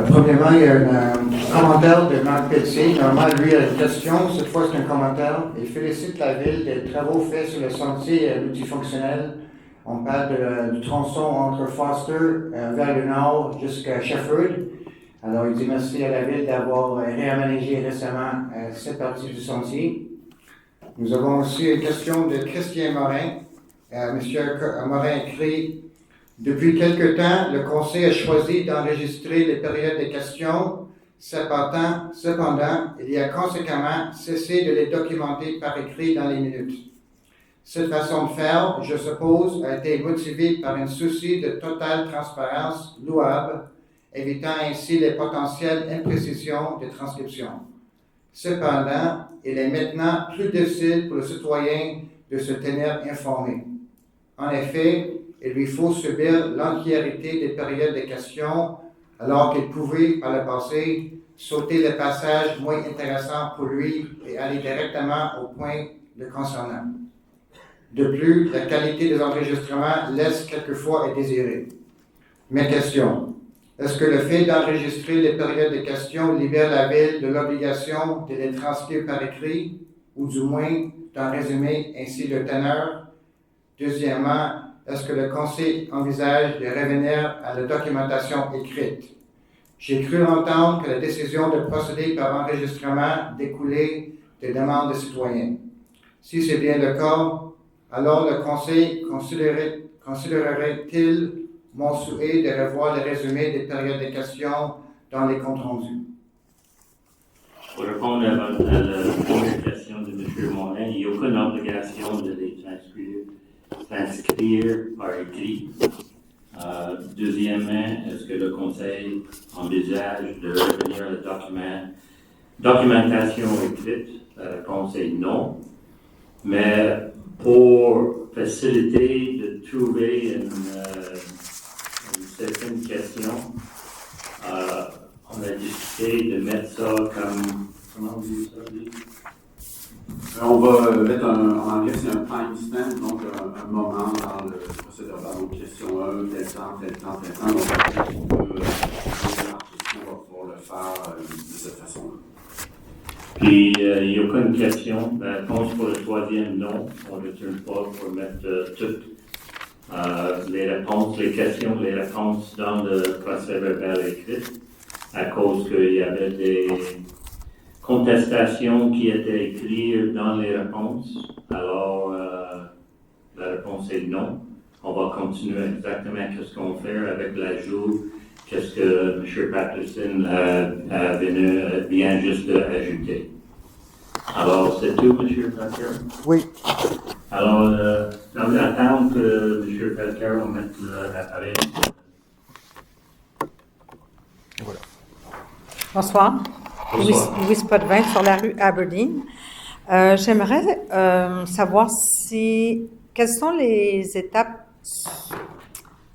Premièrement, il y a un commentaire de Marc Pelletier. Normalement, lui a une question. Cette fois, c'est un commentaire. Il félicite la Ville des travaux faits sur le sentier multifonctionnel. On parle du tronçon entre Foster vers le nord jusqu'à Shefford. Alors, il dit merci à la Ville d'avoir réaménagé récemment cette partie du sentier. Nous avons aussi une question de Christian Morin. Monsieur Morin écrit: depuis quelque temps, le Conseil a choisi d'enregistrer les périodes de questions. Cependant, il y a conséquemment cessé de les documenter par écrit dans les minutes. Cette façon de faire, je suppose, a été motivée par un souci de totale transparence louable, évitant ainsi les potentielles imprécisions de transcription. Cependant, il est maintenant plus difficile pour le citoyen de se tenir informé. En effet, il lui faut subir l'entièreté des périodes de questions, alors qu'il pouvait, par le passé, sauter les passages moins intéressants pour lui et aller directement au point le concernant. De plus, la qualité des enregistrements laisse quelquefois à désirer. Mes questions. Est-ce que le fait d'enregistrer les périodes de questions libère la Ville de l'obligation de les transcrire par écrit, ou du moins d'en résumer ainsi le teneur? Deuxièmement, est-ce que le Conseil envisage de revenir à la documentation écrite? J'ai cru entendre que la décision de procéder par enregistrement découlait des demandes des citoyens. Si c'est bien le cas, alors le Conseil considérerait-il mon souhait de revoir le résumé des périodes de questions dans les comptes rendus? Pour répondre à la première question de M. Morin, il n'y a aucune obligation de les transcrire par écrit. Deuxièmement, est-ce que le Conseil envisage de revenir à la documentation écrite? La réponse est non. Mais pour faciliter de trouver une certaine question, on a décidé de mettre ça comme... Comment on dit ça? On va mettre en anglais, c'est un timestamp, donc un moment dans le procès verbal. Donc, question 1, tel temps, tel temps, tel temps. Donc, on va pouvoir le faire de cette façon-là. Puis, il n'y a aucune question. La réponse pour le troisième, non. On ne retourne pas pour mettre toutes les réponses, les questions, les réponses dans le procès verbal écrit, à cause qu'il y avait des contestations qui étaient écrites dans les réponses. Alors, la réponse est non. On va continuer exactement ce qu'on fait avec l'ajout, qu'est-ce que M. Patterson vient juste d'ajouter. Alors, c'est tout, M. Peltier? Oui. Alors, on va attendre que M. Peltier mette l'appareil. Voilà. Bonsoir. Louise Potvin sur la rue Aberdeen. J'aimerais savoir quelles sont les étapes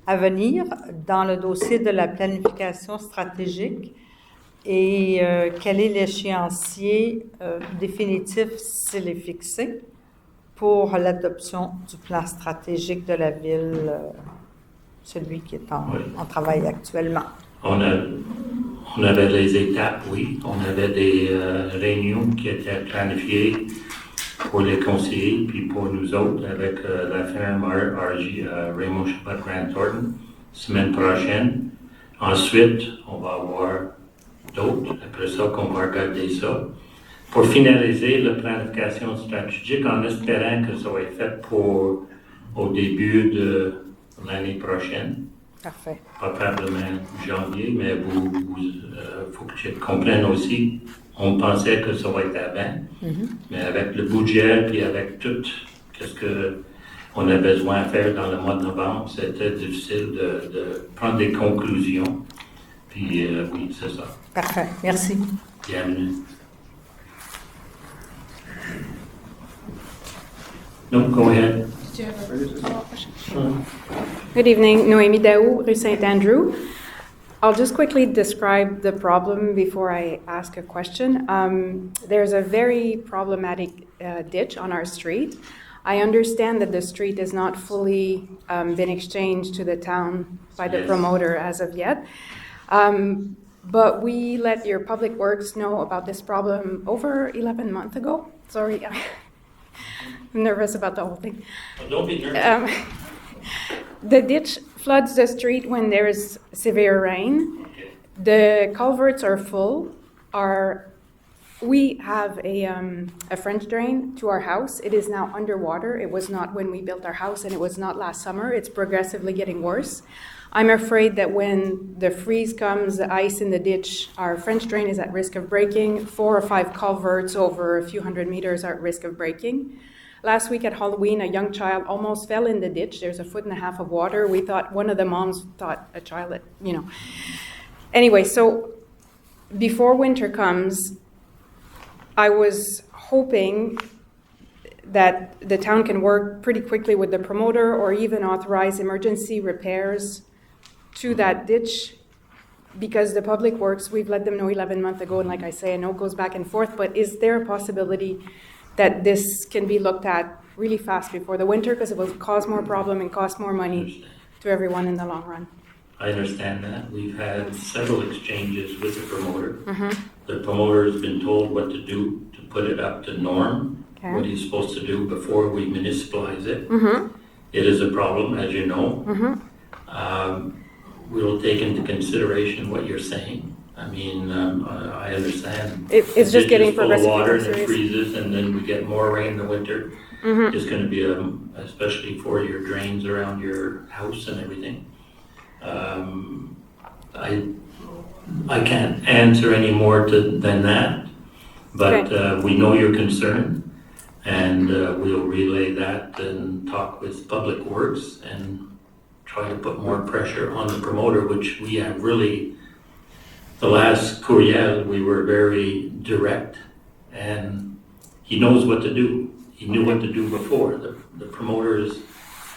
à venir dans le dossier de la planification stratégique et quel est l'échéancier définitif, s'il est fixé, pour l'adoption du plan stratégique de la ville, celui qui est en travail actuellement. On avait les étapes, oui. On avait des réunions qui étaient planifiées pour les conseillers, puis pour nous autres, avec la firme Raymond Chabot Grant Thornton, semaine prochaine. Ensuite, on va avoir d'autres, après ça, qu'on va regarder ça. Pour finaliser la planification stratégique, en espérant que ça va être fait au début de l'année prochaine. Parfait. Probablement janvier, mais faut que je comprenne aussi, on pensait que ça va être avant, mais avec le budget puis avec tout ce qu'on a besoin de faire dans le mois de novembre, c'était difficile de prendre des conclusions. Puis oui, c'est ça. Parfait. Merci. Bienvenue. Donc, go ahead. Good evening, Noémie Daou, Rue Saint-Andrew. I'll just quickly describe the problem before I ask a question. There's a very problematic ditch on our street. I understand that the street has not fully been exchanged to the town by the promoter as of yet. but we let your public works know about this problem over 11 months ago. Sorry, I'm nervous about the whole thing. Well, don't be nervous. The ditch floods the street when there's severe rain. The culverts are full. We have a French drain to our house. It is now underwater. It was not when we built our house, and it was not last summer. It's progressively getting worse. I'm afraid that when the freeze comes, the ice in the ditch, our French drain is at risk of breaking. 4 or 5 culverts over a few hundred meters are at risk of breaking. Last week at Halloween, a young child almost fell in the ditch. There's 1.5 feet of water. We thought, one of the moms thought a child, Anyway, so before winter comes, I was hoping that the town can work pretty quickly with the promoter or even authorize emergency repairs to that ditch, because the public works, we've let them know 11 months ago, and like I say, I know it goes back and forth, but is there a possibility that this can be looked at really fast before the winter, because it will cause more problem and cost more money to everyone in the long run? I understand that. We've had several exchanges with the promoter. The promoter has been told what to do to put it up to norm, what he's supposed to do before we municipalize it. It is a problem, as you know. We'll take into consideration what you're saying. I mean, I understand. It's just getting full of water and progressively it freezes, and then we get more rain in the winter. It's going to be, especially for your drains around your house and everything. I can't answer any more than that, but we know your concern, and we'll relay that and talk with Public Works and try to put more pressure on the promoter, which we have really. The last courriel, we were very direct, and he knows what to do. He knew what to do before. The promoters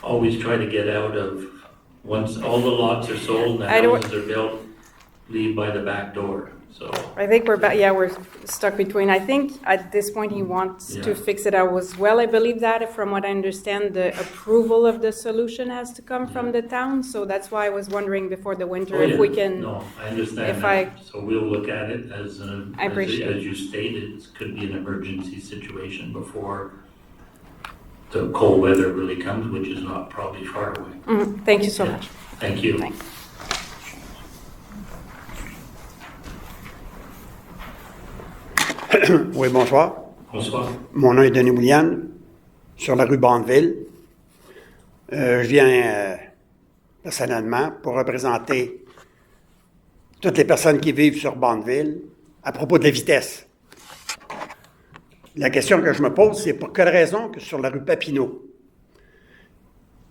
always try to get out of, once all the lots are sold and the houses are built, leave by the back door. So I think we're stuck between. I think at this point he wants to fix it out as well. I believe that, from what I understand, the approval of the solution has to come from the town. So that's why I was wondering before the winter if we can. No, I understand that. So we'll look at it as you stated, it could be an emergency situation before the cold weather really comes, which is not probably far away. Thank you so much. Thank you. Thanks. Oui, bonsoir. Bonsoir. Mon nom est Denis Bouliane, sur la rue Bonneville. Je viens personnellement pour représenter toutes les personnes qui vivent sur Bonneville à propos de la vitesse. La question que je me pose, c'est pour quelle raison que sur la rue Papineau,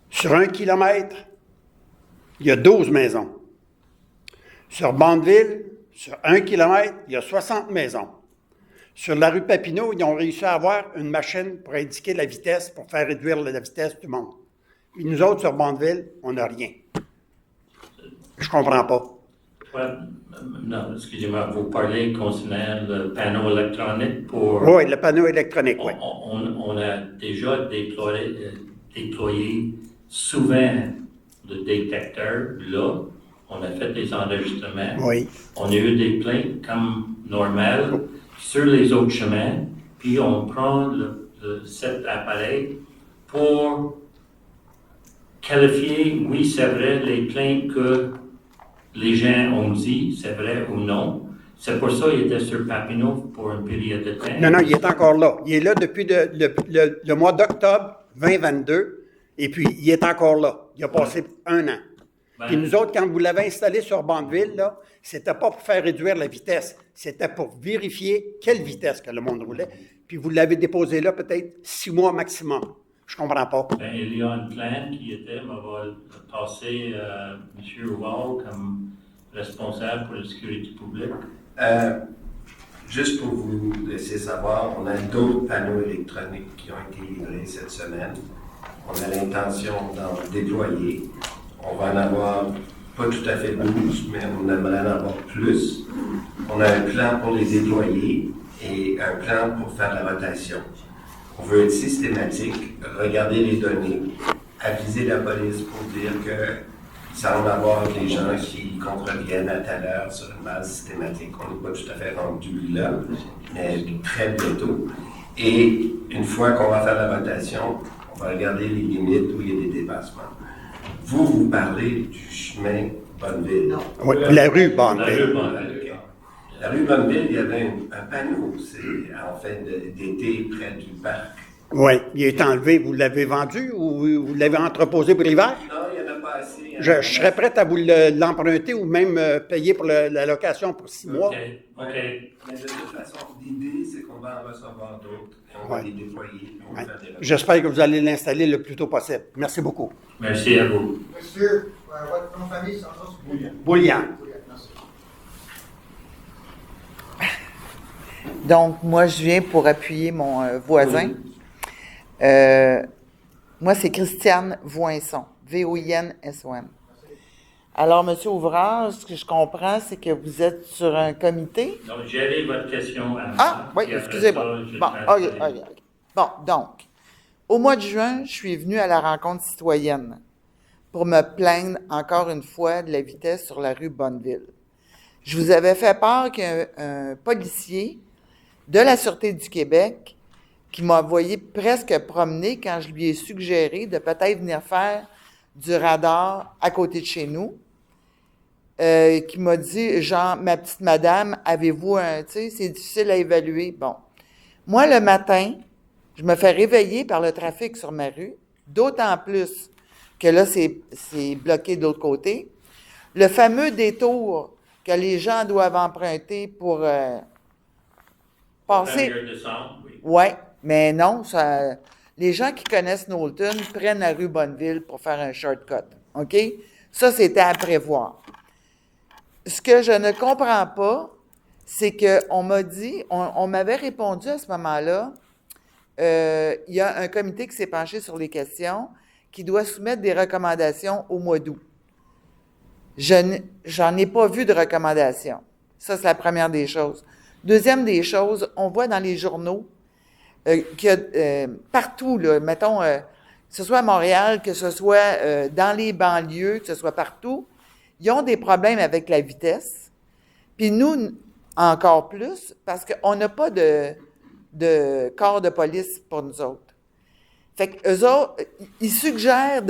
sur 1 kilomètre, il y a 12 maisons. Sur Bonneville, sur 1 kilomètre, il y a 60 maisons. Sur la rue Papineau, ils ont réussi à avoir une machine pour indiquer la vitesse, pour faire réduire la vitesse du monde. Puis nous autres, sur Bonneville, on n'a rien. Je comprends pas. Non, excusez-moi, vous parlez concernant le panneau électronique pour... Oui, le panneau électronique, oui. On a déjà déployé souvent le détecteur là. On a fait des enregistrements. Oui. On a eu des plaintes comme normal sur les autres chemins, puis on prend cet appareil pour qualifier, oui, c'est vrai, les plaintes que les gens ont dit, c'est vrai ou non. C'est pour ça qu'il était sur Papineau pour une période de temps. Non, il est encore là. Il est là depuis le mois d'octobre 2022, et puis il est encore là. Il a passé 1 an. Puis nous autres, quand vous l'avez installé sur Bonneville, là, c'était pas pour faire réduire la vitesse, c'était pour vérifier quelle vitesse que le monde roulait. Puis vous l'avez déposé là peut-être 6 mois maximum. Je comprends pas. Ben, il y a une plainte qui était, on va passer M. Wall comme responsable pour la sécurité publique. Juste pour vous laisser savoir, on a d'autres panneaux électroniques qui ont été livrés cette semaine. On a l'intention d'en déployer. On va en avoir pas tout à fait 12, mais on aimerait en avoir plus. On a un plan pour les déployer et un plan pour faire la rotation. On veut être systématique, regarder les données, aviser la police pour dire que semble avoir des gens qui contreviennent à telle heure sur une base systématique. On n'est pas tout à fait rendu là, mais très bientôt. Et une fois qu'on va faire la votation, on va regarder les limites où il y a des dépassements. Vous parlez du chemin Bonneville. Oui, la rue La Bonneville. rue Bonneville. La rue Bonneville, il y avait un panneau, c'est en fait d'été près du parc. Oui, il est enlevé. Vous l'avez vendu ou vous l'avez entreposé pour l'hiver? Non, il n'y en a pas assez. Je serais prêt à vous l'emprunter ou même payer pour la location pour 6 mois. OK. Mais de toute façon, l'idée, c'est qu'on va en recevoir d'autres et on va Ouais. les déployer. On va Ouais. faire des J'espère que vous allez l'installer le plus tôt possible. Merci beaucoup. Merci à vous. Monsieur, votre nom de famille, c'est encore Bouillant. Bouillant. Merci. Donc, moi, je viens pour appuyer mon voisin. Moi, c'est Christiane Voinson, V-O-I-N-S-O-N. Alors, Monsieur Ouvrage, ce que je comprends, c'est que vous êtes sur un comité. Donc, j'avais votre question à moi. Ah, oui, puis après excusez-moi. ça, je Bon, transfère. ok. Bon, donc, au mois de juin, je suis venue à la rencontre citoyenne pour me plaindre encore une fois de la vitesse sur la rue Bonneville. Je vous avais fait part qu'un policier de la Sûreté du Québec qui m'a envoyé presque promener quand je lui ai suggéré de peut-être venir faire du radar à côté de chez nous, qui m'a dit, genre, ma petite madame, avez-vous un, tu sais, c'est difficile à évaluer. Bon. Moi, le matin, je me fais réveiller par le trafic sur ma rue, d'autant plus que là, c'est bloqué de l'autre côté. Le fameux détour que les gens doivent emprunter pour passer. 1er décembre, oui. Oui, mais non, les gens qui connaissent Knowlton prennent la rue Bonneville pour faire un shortcut. OK? Ça, c'était à prévoir. Ce que je ne comprends pas, c'est qu'on m'a dit, on m'avait répondu à ce moment-là, il y a un comité qui s'est penché sur les questions, qui doit soumettre des recommandations au mois d'août. J'en ai pas vu de recommandations. Ça, c'est la première des choses. Deuxième des choses, on voit dans les journaux qu'il y a partout, là, mettons, que ce soit à Montréal, que ce soit dans les banlieues, que ce soit partout, ils ont des problèmes avec la vitesse. Puis nous, encore plus, parce qu'on n'a pas de corps de police pour nous autres. Fait qu'eux autres, ils suggèrent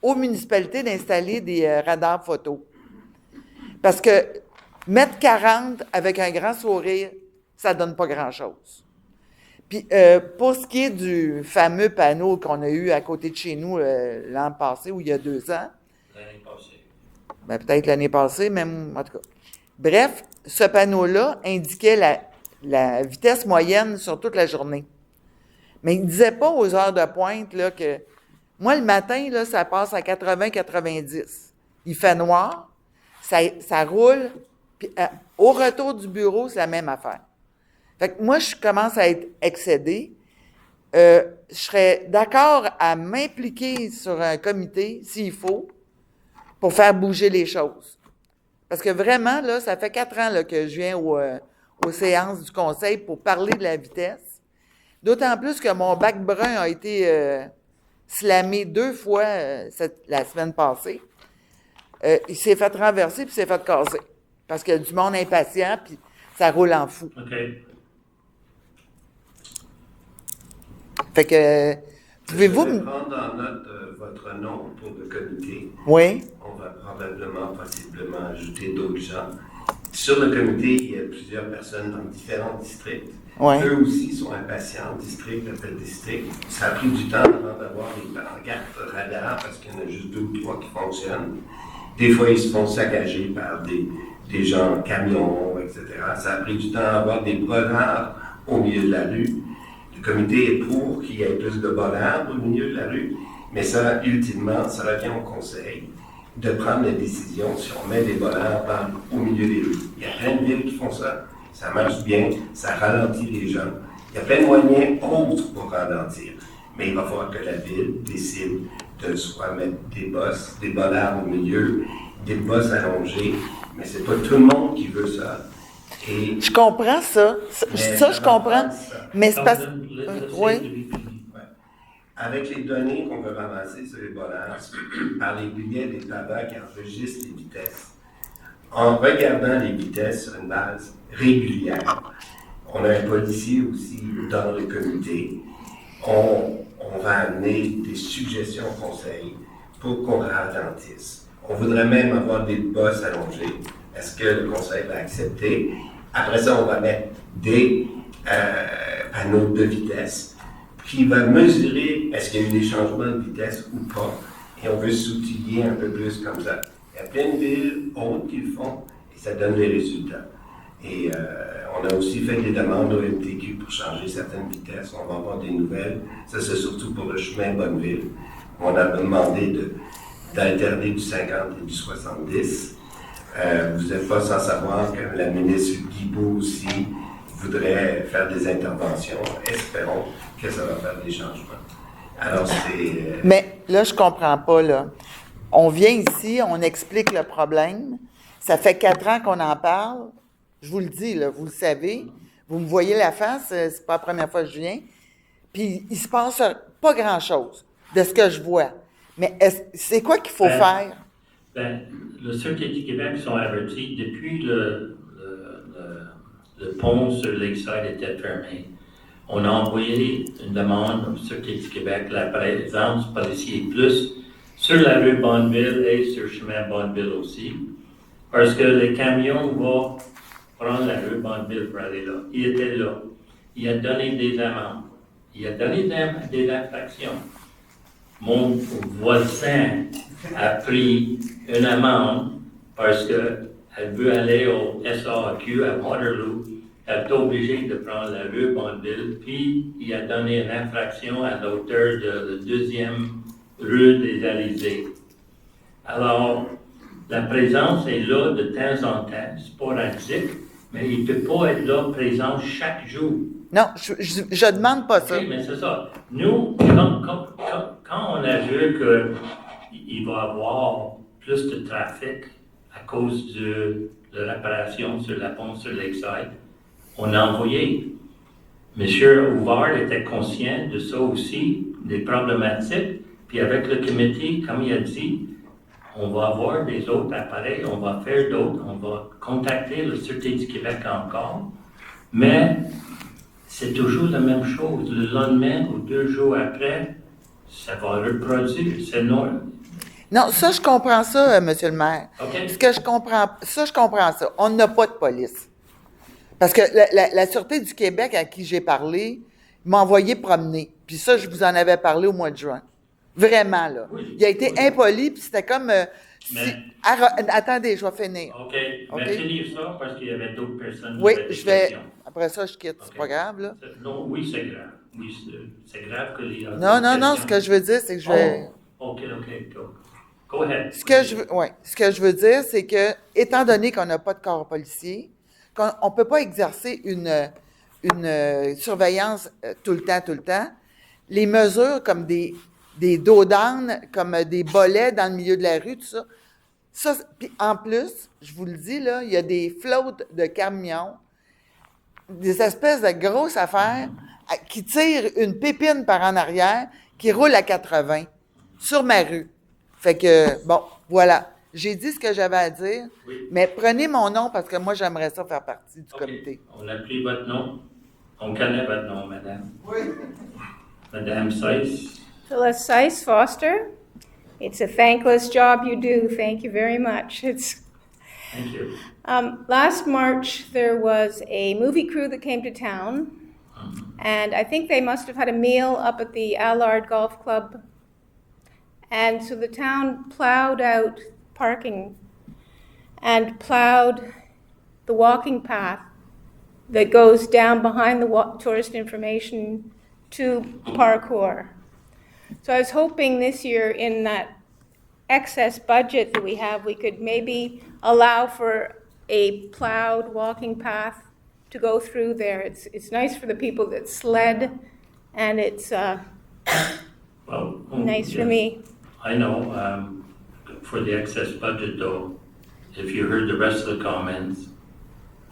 aux municipalités d'installer des radars photo. Parce que mettre 40 avec un grand sourire, ça donne pas grand-chose. Puis, pour ce qui est du fameux panneau qu'on a eu à côté de chez nous l'an passé, ou il y a 2 ans, L'année passée. ben, peut-être l'année passée, même, en tout cas. Bref, ce panneau-là indiquait la vitesse moyenne sur toute la journée. Mais il ne disait pas aux heures de pointe là, que moi, le matin, là, ça passe à 80-90. Il fait noir, ça roule, puis au retour du bureau, c'est la même affaire. Fait que moi, je commence à être excédée. Je serais d'accord à m'impliquer sur un comité, s'il faut, pour faire bouger les choses. Parce que vraiment, là, ça fait 4 ans là, que je viens aux séances du conseil pour parler de la vitesse. D'autant plus que mon bac brun a été slamé 2 fois la semaine passée. Il s'est fait renverser puis s'est fait casser. Parce qu'il y a du monde impatient puis ça roule en fou. OK. Fait que, pouvez-vous Je vais me... prendre en note votre nom pour le comité. Oui, On va probablement, possiblement ajouter d'autres gens. Sur le comité, il y a plusieurs personnes dans différents districts. oui. Eux aussi sont impatients, district après district. Ça a pris du temps avant d'avoir les pancartes radar parce qu'il y en a juste 2 ou 3 qui fonctionnent. Des fois, ils se font saccager par des gens en camion, etc. Ça a pris du temps à avoir des programmes au milieu de la rue. Le comité est pour qu'il y ait plus de bollards au milieu de la rue, mais ça, ultimement, ça revient au conseil de prendre la décision si on met des bollards au milieu des rues. Il y a plein de villes qui font ça. Ça marche bien, ça ralentit les gens. Il y a plein de moyens autres pour ralentir. Mais il va falloir que la ville décide de soit mettre des bollards au milieu, des bosses allongées, mais c'est pas tout le monde qui veut ça. Et Je comprends ça. Ça, je comprends. Mais c'est parce Let's oui. say to be- Avec les données qu'on peut ramasser sur les balances, par les billets des paveurs qui enregistrent les vitesses, en regardant les vitesses sur une base régulière, on a un policier aussi dans le comité, on va amener des suggestions au conseil pour qu'on ralentisse. On voudrait même avoir des bosses allongées. Est-ce que le conseil va accepter? Après ça, on va mettre des panneaux de vitesse qui va mesurer est-ce qu'il y a eu des changements de vitesse ou pas. Et on veut s'outiller un peu plus comme ça. Il y a plein de villes autres qui le font et ça donne des résultats. Et on a aussi fait des demandes au MTQ pour changer certaines vitesses. On va avoir des nouvelles. Ça, c'est surtout pour le chemin Bonneville. On a demandé d'alterner du 50 et du 70. Vous n'êtes pas sans savoir que la ministre Guilbeault aussi voudrait faire des interventions. Espérons que ça va faire des changements. Alors, c'est... Mais là, je comprends pas, là. On vient ici, on explique le problème. Ça fait 4 ans qu'on en parle. Je vous le dis, là, vous le savez. Vous me voyez la face, c'est pas la première fois que je viens. Puis, il se passe pas grand-chose de ce que je vois. Mais c'est quoi qu'il faut faire? Le Sûreté du Québec sont avertis depuis le pont sur Lakeside était fermé. On a envoyé une demande au Sûreté du Québec, la présence policière plus sur la rue Bonneville et sur le chemin Bonneville aussi, parce que les camions vont prendre la rue Bonneville pour aller là. Il était là. Il a donné des amendes. Il a donné des infractions. Mon voisin a pris une amende parce qu'elle veut aller au SAQ à Waterloo. Elle est obligée de prendre la rue Bonneville, puis il a donné une infraction à la hauteur de la 2e rue des Alizés. Alors, la présence est là de temps en temps, sporadique, mais il ne peut pas être là présent chaque jour. Non, je demande pas ça. Oui, mais c'est ça. Nous, quand on a vu qu'il va y avoir plus de trafic à cause de la réparation sur la pont sur Lakeside, on a envoyé. Monsieur Ouvard était conscient de ça aussi, des problématiques, puis avec le comité, comme il a dit, on va avoir des autres appareils, on va faire d'autres, on va contacter la Sûreté du Québec encore, mais c'est toujours la même chose. Le lendemain ou 2 jours après, ça va reproduire. C'est non. Non, ça, je comprends ça, monsieur le maire. OK. Ce que je comprends ça. On n'a pas de police. Parce que la Sûreté du Québec à qui j'ai parlé m'a envoyé promener. Puis ça, je vous en avais parlé au mois de juin. Vraiment, là. Oui, Il a été impoli, puis c'était comme... Mais- attendez, je vais finir. OK. OK. Mais finir ça parce qu'il y avait d'autres personnes. qui Oui, avaient des je vais... questions. Après ça, je quitte. OK. C'est pas grave, là. Non, oui, c'est grave. Oui, c'est grave que les. Non, ce que je veux dire, c'est que je vais... OK, go ahead. Ce que je veux dire, c'est que, étant donné qu'on n'a pas de corps policier, qu'on ne peut pas exercer une surveillance tout le temps, les mesures comme des dos d'âne, comme des bolets dans le milieu de la rue, tout ça, puis en plus, je vous le dis, là, il y a des flottes de camions, des espèces de grosses affaires qui tirent une pépine par en arrière, qui roulent à 80 sur ma rue. Fait que, bon, voilà. J'ai dit ce que j'avais à dire, Oui. mais prenez mon nom parce que moi, j'aimerais ça faire partie du OK. comité. On a pris votre nom. On connaît votre nom, madame. Oui. Madame Seiss. Phyllis Seiss Foster. It's a thankless job you do. Thank you very much. Thank you. Last March, there was a movie crew that came to town, and I think they must have had a meal up at the Allard Golf Club. And so the town plowed out parking and plowed the walking path that goes down behind the tourist information to parkour. So I was hoping this year in that excess budget that we have, we could maybe allow for a plowed walking path to go through there. It's nice for the people that sled, and it's nice for me. I know, for the excess budget though, if you heard the rest of the comments,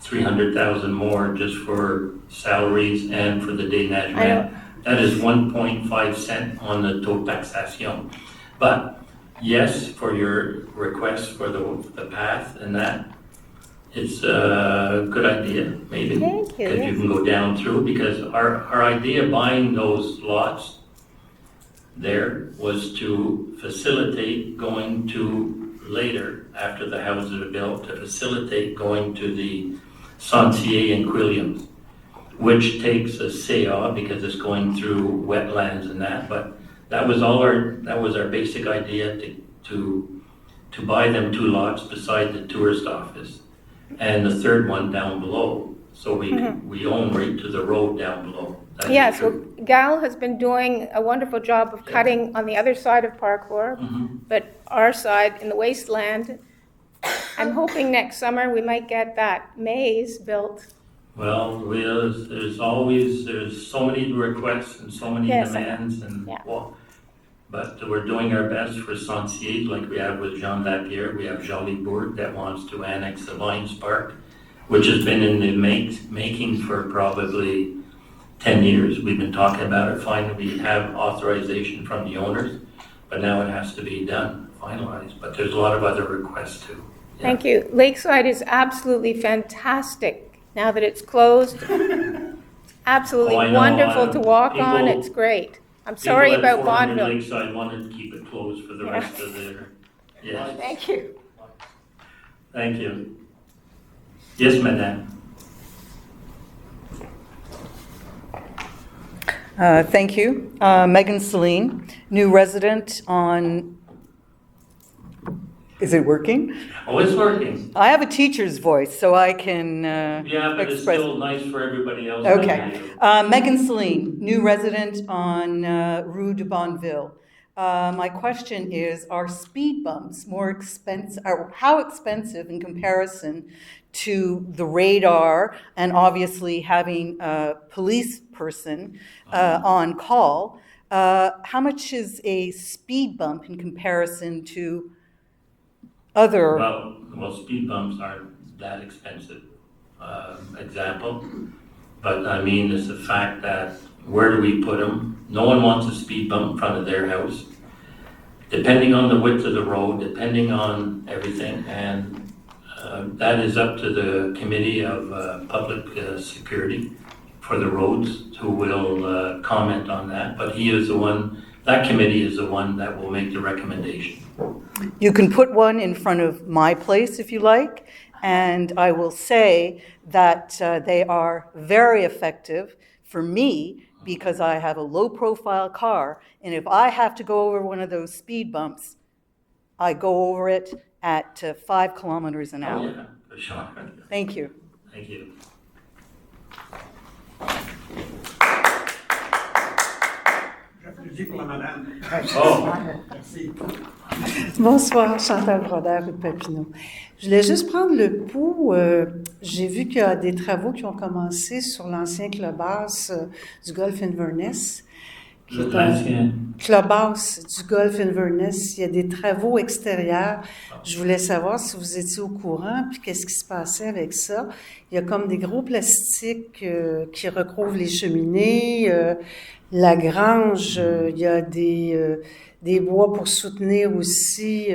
300,000 more just for salaries and for the déneigement. That is 1.5 cents on the taux taxation. But yes, for your request for the path and that, it's a good idea, maybe. Thank you, Because yes. you can go down through, because our idea buying those lots there was to facilitate going to later, after the houses are built, to facilitate going to the Sentier and Quilliams, which takes a CA because it's going through wetlands and that, but that was our basic idea to buy them 2 lots beside the tourist office and the third one down below. So we own right to the road down below. That is Yes, well, true. Gal has been doing a wonderful job of cutting on the other side of Parkour, but our side in the wasteland, I'm hoping next summer we might get that maze built. Well, there's so many requests and so many Yes, demands and, yeah. well, but we're doing our best for Sentier, like we have with Jean Lapierre. We have Jolibourg that wants to annex the Lions Park, which has been in the making for probably 10 years. We've been talking about it. Finally, we have authorization from the owners, but now it has to be done, finalized. But there's a lot of other requests too. Yeah. Thank you. Lakeside is absolutely fantastic now that it's closed. Absolutely Oh, I know, wonderful to walk on. people- It's great. I'm sorry People at about 400 Vaudeville. Lakeside wanted to keep it closed for the Yeah. rest of their, yes. Thank you. Thank you. Yes, madame. Thank you. Megan Celine, new resident on, is it working? Oh, it's working. I have a teacher's voice, so I can Yeah, but it's express. still nice for everybody else. Okay. Megan Celine, new resident on Rue de Bonneville. My question is, are speed bumps more expensive, or how expensive in comparison to the radar and obviously having a police person on call? How much is a speed bump in comparison to other? Well, speed bumps aren't that expensive, example. But I mean, it's the fact that where do we put them? No one wants a speed bump in front of their house. Depending on the width of the road, depending on everything, and that is up to the Committee of Public Security for the roads, who will comment on that. But he is the one, that committee is the one that will make the recommendation. You can put one in front of my place if you like, and I will say that they are very effective for me because I have a low-profile car, and if I have to go over one of those speed bumps, I go over it at 5 kilometers an Oh, hour. yeah, for sure. Thank you. Thank you. J'applaudis pour la madame. Oh, Merci. Bonsoir, Chantal Brodeur, rue de Papineau. Je voulais juste prendre le pouls. J'ai vu qu'il y a des travaux qui ont commencé sur l'ancien clubhouse du Golf Inverness. qui est un l'ancien. clubhouse du Golf Inverness. Il y a des travaux extérieurs. Je voulais savoir si vous étiez au courant, puis qu'est-ce qui se passait avec ça. Il y a comme des gros plastiques qui recouvrent les cheminées. La grange, il y a des bois pour soutenir aussi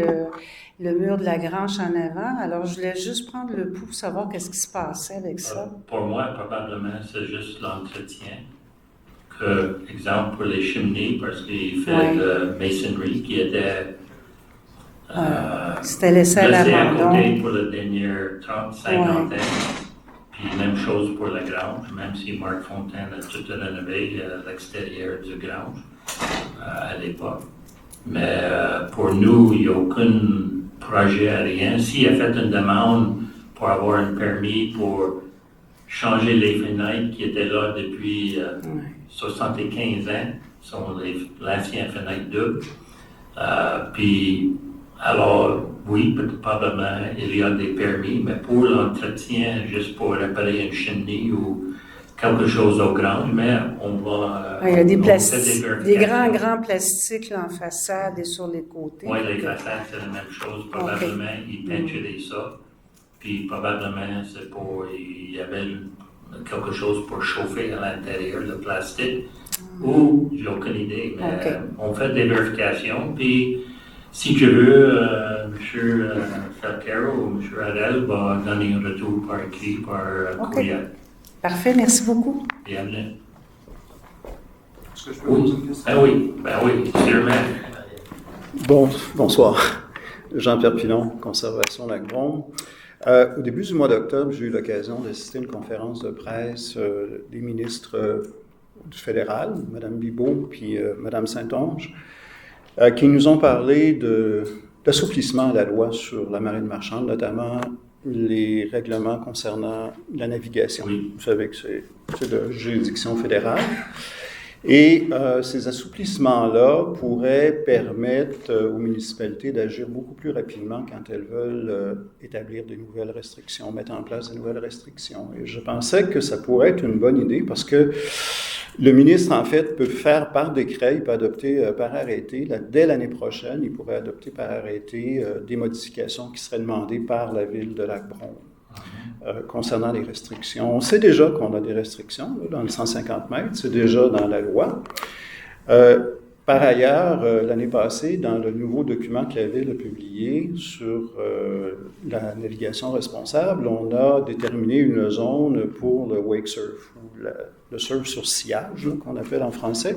le mur de la grange en avant. Alors, je voulais juste prendre le pouls pour savoir qu'est-ce qui se passait avec ça. Pour moi, probablement, c'est juste l'entretien. Que, exemple, pour les cheminées, parce qu'il fait Ouais. de masonry qui était C'était laissé à laissé à l'abandon. côté pour la dernière 30-50 ans. Puis même chose pour la grange, même si Marc Fontaine a tout rénové l'extérieur du grange à l'époque. Mais pour nous, il n'y a aucun projet, rien. S'il a fait une demande pour avoir un permis pour changer les fenêtres qui étaient là depuis 75 ans, sont l'ancien fenêtre double. Puis, alors, oui, probablement, il y a des permis, mais pour l'entretien, juste pour réparer une cheminée ou quelque chose au grand, mais on va... Il y a des on fait plastiques, des vérifications. grands plastiques là, en façade et sur les côtés. Oui, les façades, c'est la même chose. Probablement, ils peinturaient ça. Puis probablement, c'est pour... Il y avait quelque chose pour chauffer à l'intérieur, le plastique. Ou, j'ai aucune idée, mais Ok. on fait des vérifications, puis si tu veux, M. Fercaro ou M. Adel va donner un retour par écrit, par Ok. courriel. Parfait, merci beaucoup. Bienvenue. Est-ce que je peux poser une question? Ben oui, sûrement. Bonsoir. Jean-Pierre Pilon, Conservation Lac-Brome. Au début du mois d'octobre, j'ai eu l'occasion d'assister à une conférence de presse des ministres du fédéral, Mme Bibeau puis Mme Saint-Onge, qui nous ont parlé d'assouplissement à la loi sur la marine marchande, notamment les règlements concernant la navigation. Oui. Vous savez que c'est de juridiction fédérale. Et ces assouplissements-là pourraient permettre aux municipalités d'agir beaucoup plus rapidement quand elles veulent établir des nouvelles restrictions, mettre en place des nouvelles restrictions. Et je pensais que ça pourrait être une bonne idée parce que le ministre, en fait, peut faire par décret, il peut adopter par arrêté. Dès l'année prochaine, il pourrait adopter par arrêté des modifications qui seraient demandées par la ville de Lac-Brome. Concernant les restrictions. On sait déjà qu'on a des restrictions là, dans le 150 mètres, c'est déjà dans la loi. Par ailleurs, l'année passée, dans le nouveau document que la Ville a publié sur la navigation responsable, on a déterminé une zone pour le wake surf, ou le surf sur sillage, là, qu'on appelle en français.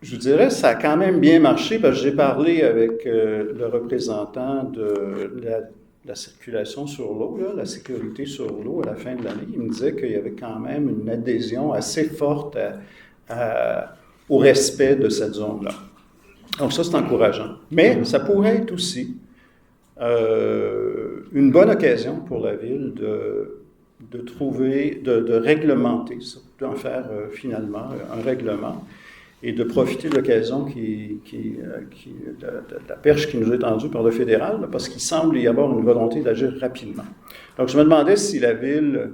Je vous dirais, ça a quand même bien marché parce que j'ai parlé avec le représentant de la circulation sur l'eau, là, la sécurité sur l'eau à la fin de l'année. Il me disait qu'il y avait quand même une adhésion assez forte au respect de cette zone-là. Donc ça, c'est encourageant. Mais ça pourrait être aussi une bonne occasion pour la Ville de trouver, de réglementer ça, d'en faire finalement un règlement et de profiter de l'occasion de la perche qui nous est tendue par le fédéral, là, parce qu'il semble y avoir une volonté d'agir rapidement. Donc, je me demandais si la Ville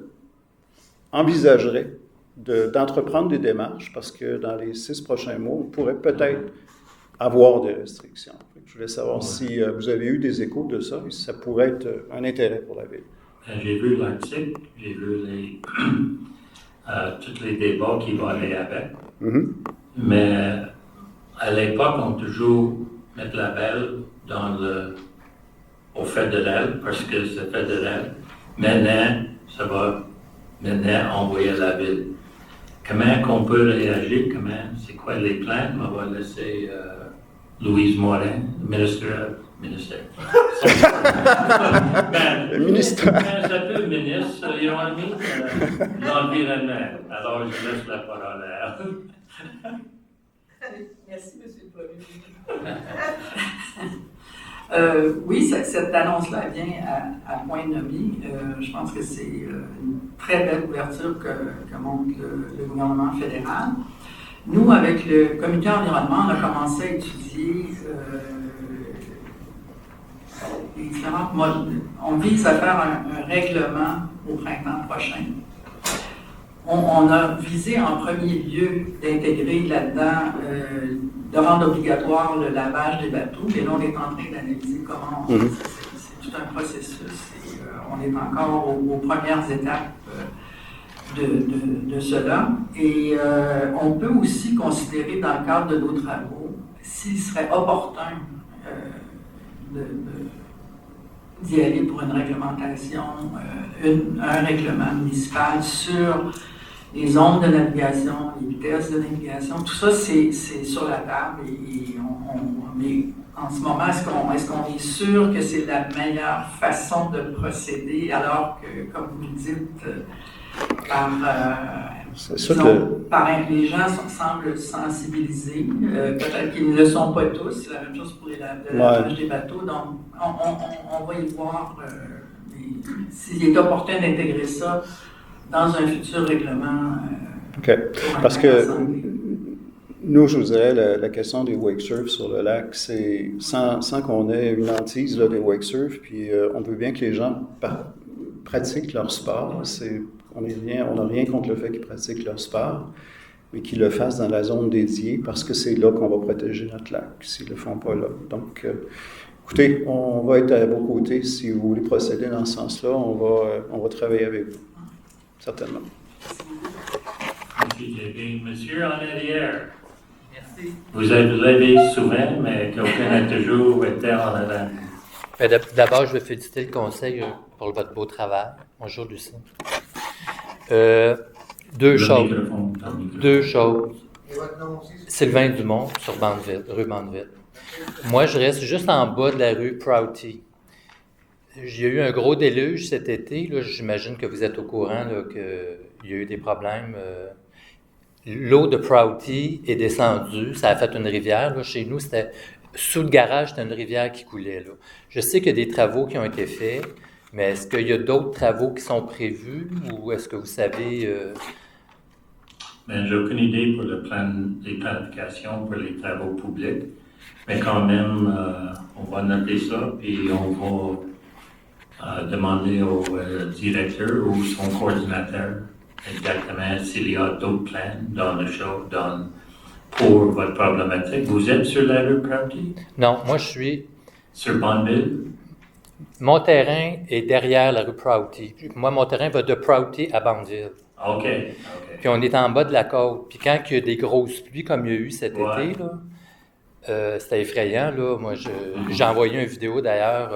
envisagerait d'entreprendre des démarches, parce que dans les 6 prochains mois, on pourrait peut-être avoir des restrictions. Je voulais savoir si vous avez eu des échos de ça, et si ça pourrait être un intérêt pour la Ville. J'ai vu l'article, j'ai vu tous les débats qui vont aller avec. Mm-hmm. Mais à l'époque, on toujours mettre la balle au fédéral, parce que c'est fédéral. Maintenant, ça va envoyer à la Ville. Comment qu'on peut réagir? C'est quoi les plans? On va laisser Louise Morin, ministre. Ministre. C'est un peu ministre, you know what I mean? L'environnement. Alors, je laisse la parole à elle. Merci, M. le Premier. Oui, cette annonce-là vient à point nommé. Je pense que c'est une très belle ouverture que montre le gouvernement fédéral. Nous, avec le comité environnement, on a commencé à étudier les différentes modes. On vise à faire un règlement au printemps prochain. On a visé en premier lieu d'intégrer là-dedans, de rendre obligatoire le lavage des bateaux, mais là on est en train d'analyser comment c'est tout un processus et on est encore aux premières étapes de cela. Et on peut aussi considérer dans le cadre de nos travaux s'il serait opportun d'y aller pour une réglementation, un règlement municipal sur les zones de navigation, les vitesses de navigation, tout ça c'est sur la table mais en ce moment, est-ce qu'on est sûr que c'est la meilleure façon de procéder alors que, comme vous le dites, les gens semblent sensibilisés, peut-être qu'ils ne le sont pas tous, c'est la même chose pour le lavage des bateaux, donc on va y voir s'il est opportun d'intégrer ça dans un futur règlement. OK. Parce que nous, je vous dirais, la question des wake surf sur le lac, c'est sans qu'on ait une hantise là, des wake surf, puis on veut bien que les gens pratiquent leur sport. On n'a rien contre le fait qu'ils pratiquent leur sport, mais qu'ils le fassent dans la zone dédiée, parce que c'est là qu'on va protéger notre lac, s'ils ne le font pas là. Donc, écoutez, on va être à vos côtés. Si vous voulez procéder dans ce sens-là, on va travailler avec vous, certainement. Merci, JB. Monsieur en arrière. Merci. Vous êtes levé souvent, mais quelqu'un a toujours été en avant. D'abord, je veux féliciter le conseil pour votre beau travail. Bonjour, Lucie. Deux choses. Et votre nom aussi? Sylvain Dumont, sur Bandeville, rue Bandeville. Moi, je reste juste en bas de la rue Prouty. Il y a eu un gros déluge cet été. Là, j'imagine que vous êtes au courant qu'il y a eu des problèmes. L'eau de Prouty est descendue. Ça a fait une rivière. Là. Chez nous, c'était sous le garage, c'était une rivière qui coulait. Là. Je sais qu'il y a des travaux qui ont été faits, mais est-ce qu'il y a d'autres travaux qui sont prévus ou est-ce que vous savez... Ben, j'ai aucune idée pour les planifications pour les travaux publics, mais quand même, on va noter ça et on va demander au directeur ou son coordinateur exactement s'il y a d'autres plans dans le show pour votre problématique. Vous êtes sur la rue Prouty? Non, moi je suis... Sur Bonneville? Mon terrain est derrière la rue Prouty. Moi, mon terrain va de Prouty à Bandeville. OK. Puis on est en bas de la côte. Puis quand il y a des grosses pluies comme il y a eu cet été, là, c'était effrayant. Là. Moi, j'ai envoyé une vidéo d'ailleurs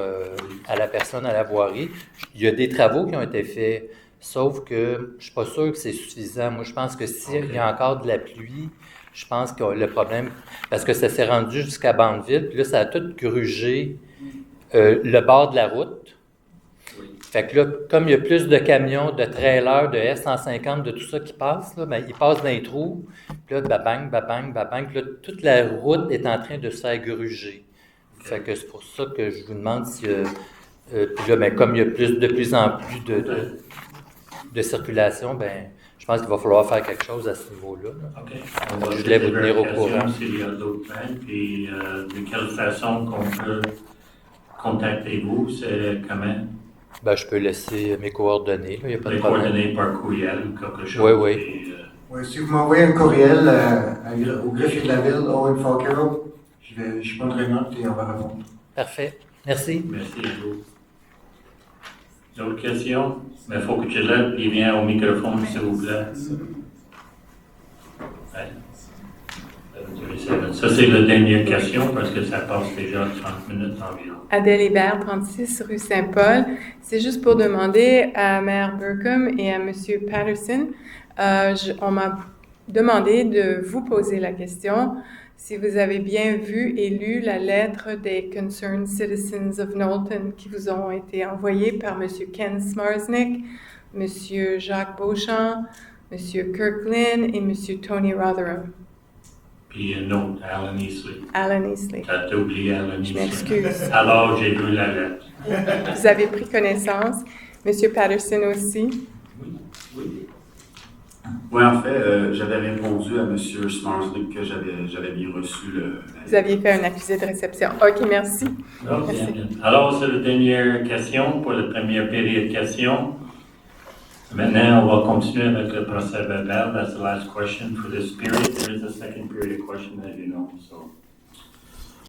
à la personne à la voirie. Il y a des travaux qui ont été faits, sauf que je ne suis pas sûr que c'est suffisant. Moi, je pense que s'il y a encore de la pluie, je pense que le problème... Parce que ça s'est rendu jusqu'à Bandeville, puis là, ça a tout grugé le bord de la route. Fait que là, comme il y a plus de camions, de trailers, de F-150, de tout ça qui passe, là, ben, ils passent dans les trous, puis là, babang, babang, babang, puis là, toute la route est en train de se faire gruger. Fait que c'est pour ça que je vous demande si... puis là, ben, comme il y a de plus en plus de circulation, ben, je pense qu'il va falloir faire quelque chose à ce niveau-là. OK. Je voulais vous tenir au courant. S'il y a d'autres plans, puis de quelle façon qu'on peut contacter vous, c'est comment? Ben, je peux laisser mes coordonnées, il n'y a pas de problème. Coordonnées par courriel ou quelque chose? Oui, oui. Et, Oui, si vous m'envoyez un courriel au greffier de la ville, Owen Falkero, je prendrai note et on va répondre. Parfait. Merci. Merci à vous. D'autres questions? Mais il faut que tu lèves et viens au microphone, s'il vous plaît. Ouais. Ça, c'est la dernière question parce que ça passe déjà 30 minutes environ. Adèle Hébert, 36 rue Saint-Paul. C'est juste pour demander à Maire Burkham et à M. Patterson, on m'a demandé de vous poser la question si vous avez bien vu et lu la lettre des Concerned Citizens of Knowlton qui vous ont été envoyées par M. Ken Smarsnick, M. Jacques Beauchamp, M. Kirk Lynn et M. Tony Rotherham. Puis une autre, Alan Easley. Alan Easley. T'as oublié Alan Easley. Je m'excuse. Alors, j'ai lu la lettre. Vous avez pris connaissance. M. Patterson aussi. Oui, en fait, j'avais répondu à M. Smarsnick que j'avais bien reçu Vous aviez fait un accusé de réception. OK, merci. Donc, Merci. bien. Alors, c'est la dernière question pour la première période de questions. Maintenant, on va continuer avec le procès verbal. That's the last question for this period. There is a second period of question, as you know. So,